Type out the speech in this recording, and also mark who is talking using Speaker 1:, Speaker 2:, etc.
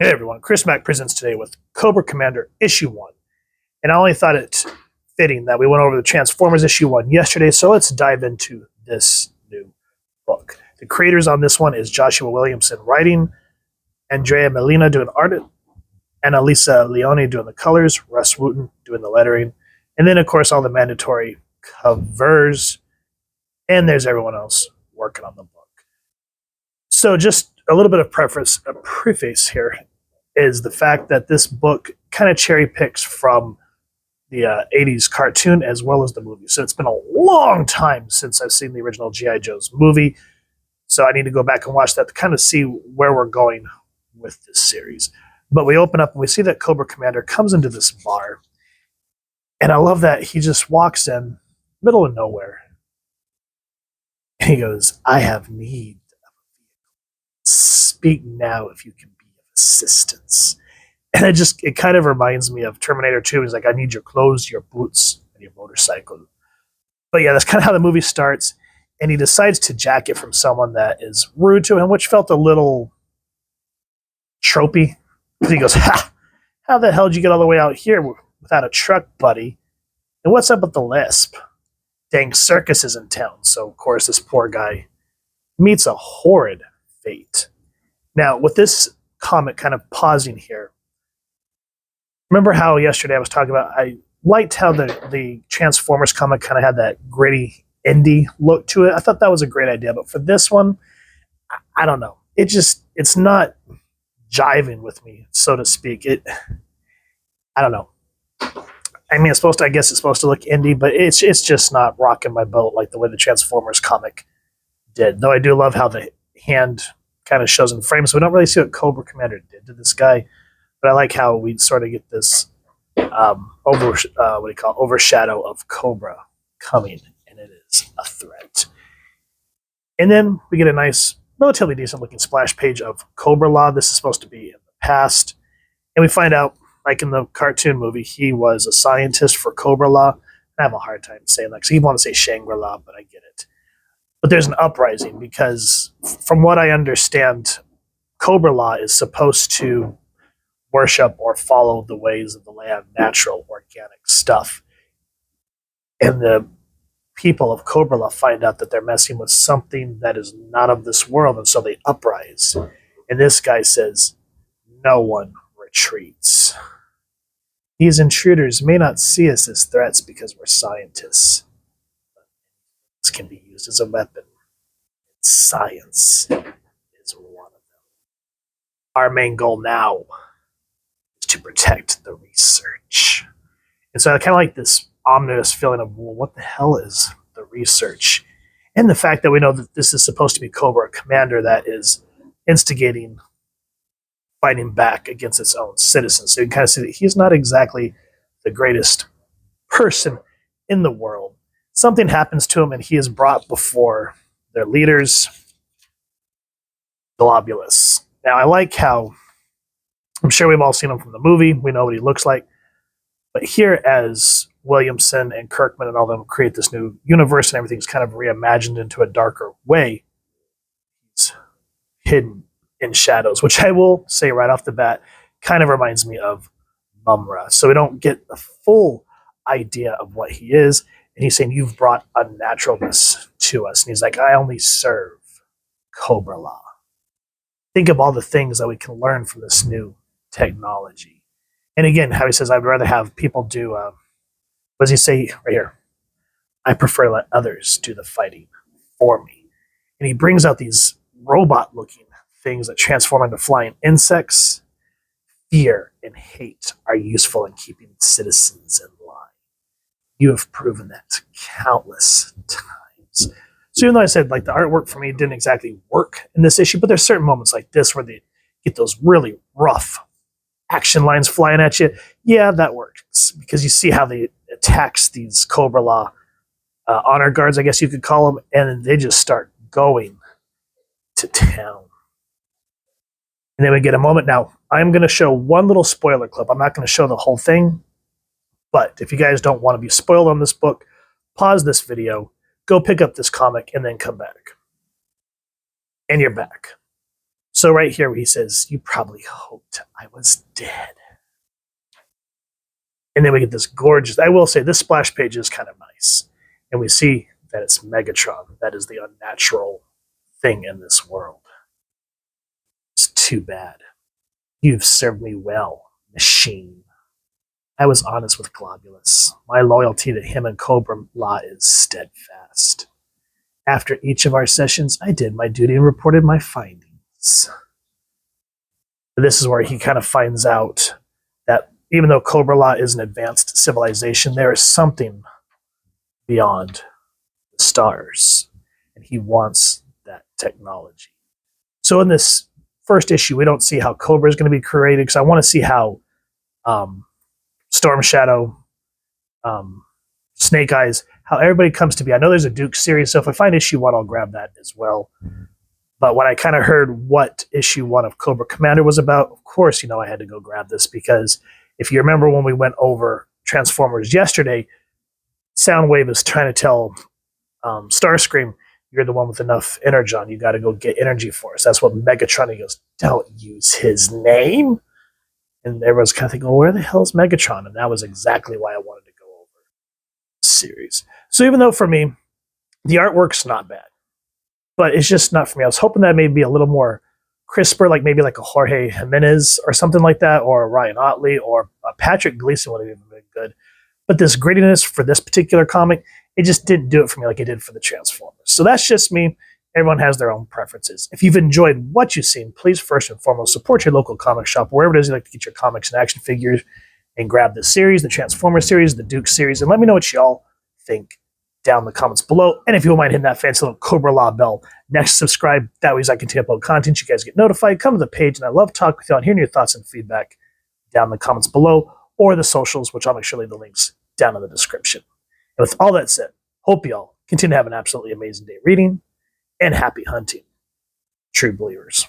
Speaker 1: Hey everyone, Chris Mack presents today with Cobra Commander Issue 1. And I only thought it fitting that we went over the Transformers Issue 1 yesterday, so let's dive into this new book. The creators on this one is Joshua Williamson writing, Andrea Molina doing art, and Elisa Leone doing the colors, Russ Wooten doing the lettering, and then of course all the mandatory covers, and there's everyone else working on the book. So just a little bit of preface here is the fact that this book kind of cherry picks from the 80s cartoon as well as the movie. So it's been a long time since I've seen the original G.I. Joe's movie. So I need to go back and watch that to kind of see where we're going with this series. But we open up and we see that Cobra Commander comes into this bar. And I love that he just walks in, middle of nowhere. And he goes, "I have need. Speak now if you can be of assistance." And it kind of reminds me of Terminator 2. He's like, "I need your clothes, your boots, and your motorcycle." But yeah, that's kind of how the movie starts. And he decides to jack it from someone that is rude to him, which felt a little tropey. Because he goes, "Ha! How the hell did you get all the way out here without a truck, buddy? And what's up with the lisp? Dang circus is in town." So, of course, this poor guy meets a horrid fate. Now, with this comic kind of pausing here, remember how yesterday I was talking about, I liked how the Transformers comic kind of had that gritty indie look to it. I thought that was a great idea, but for this one, I don't know. It's not jiving with me, so to speak. I don't know. I mean, I guess it's supposed to look indie, but it's just not rocking my boat like the way the Transformers comic did. Though I do love how the hand kind of shows in frame, so we don't really see what Cobra Commander did to this guy. But I like how we sort of get this overshadow of Cobra coming, and it is a threat. And then we get a nice, relatively decent looking splash page of Cobra Law. This is supposed to be in the past, and we find out, like in the cartoon movie, he was a scientist for Cobra Law. I have a hard time saying that because you want to say Shangri-La, but I get it. But there's an uprising because, from what I understand, Cobra Law is supposed to worship or follow the ways of the land, natural, organic stuff. And the people of Cobra Law find out that they're messing with something that is not of this world, and so they uprise. And this guy says, "No one retreats. These intruders may not see us as threats because we're scientists. This can be used as a weapon. Science is one of them. Our main goal now is to protect the research." And so I kind of like this ominous feeling of, well, what the hell is the research? And the fact that we know that this is supposed to be Cobra Commander that is instigating fighting back against its own citizens. So you can kind of see that he's not exactly the greatest person in the world. Something happens to him and he is brought before their leaders, Globulus. Now, I like how, I'm sure we've all seen him from the movie. We know what he looks like. But here, as Williamson and Kirkman and all them create this new universe and everything's kind of reimagined into a darker way, he's hidden in shadows, which I will say right off the bat kind of reminds me of Mumra. So we don't get the full idea of what he is. And he's saying, "You've brought unnaturalness to us." And he's like, "I only serve Cobra Law." Think of all the things that we can learn from this new technology. And again, how he says, "I'd rather have people do," what does he say right here? "I prefer to let others do the fighting for me." And he brings out these robot-looking things that transform into flying insects. "Fear and hate are useful in keeping citizens in line. You have proven that countless times." So even though I said like the artwork for me didn't exactly work in this issue, but there's certain moments like this where they get those really rough action lines flying at you. Yeah, that works because you see how they attacks these Cobra Law honor guards, I guess you could call them, and they just start going to town. And then we get a moment. Now, I'm going to show one little spoiler clip. I'm not going to show the whole thing, but if you guys don't want to be spoiled on this book, pause this video, go pick up this comic, and then come back. And you're back. So right here, he says, "You probably hoped I was dead." And then we get this gorgeous, I will say, this splash page is kind of nice. And we see that it's Megatron. That is the unnatural thing in this world. It's too bad. You've served me well, machine. I was honest with Globulus. My loyalty to him and Cobra is steadfast. After each of our sessions, I did my duty and reported my findings. This is where he kind of finds out that even though Cobra is an advanced civilization, there is something beyond the stars, and he wants that technology. So in this first issue, we don't see how Cobra is going to be created, because I want to see how Storm Shadow, Snake Eyes, how everybody comes to be. I know there's a Duke series, so if I find issue 1, I'll grab that as well. But when I kind of heard what issue 1 of Cobra Commander was about, of course, I had to go grab this, because if you remember when we went over Transformers yesterday, Soundwave is trying to tell Starscream, "You're the one with enough Energon. You got to go get energy for us." That's what Megatron, he goes, "Don't use his name." And everyone's kind of thinking, "Oh, where the hell is Megatron?" And that was exactly why I wanted to go over this series. So even though for me, the artwork's not bad, but it's just not for me. I was hoping that maybe a little more crisper, like maybe like a Jorge Jimenez or something like that, or a Ryan Otley, or a Patrick Gleason would have even been good. But this grittiness for this particular comic, it just didn't do it for me like it did for the Transformers. So that's just me. Everyone has their own preferences. If you've enjoyed what you've seen, please first and foremost support your local comic shop, wherever it is you like to get your comics and action figures, and grab this series, the Transformers series, the Duke series, and let me know what y'all think down in the comments below. And if you don't mind hitting that fancy little Cobra Law bell next to subscribe, that way as I continue to upload content, you guys get notified. Come to the page, and I love talking with y'all and hearing your thoughts and feedback down in the comments below, or the socials, which I'll make sure to leave the links down in the description. And with all that said, hope y'all continue to have an absolutely amazing day reading, and happy hunting, true believers.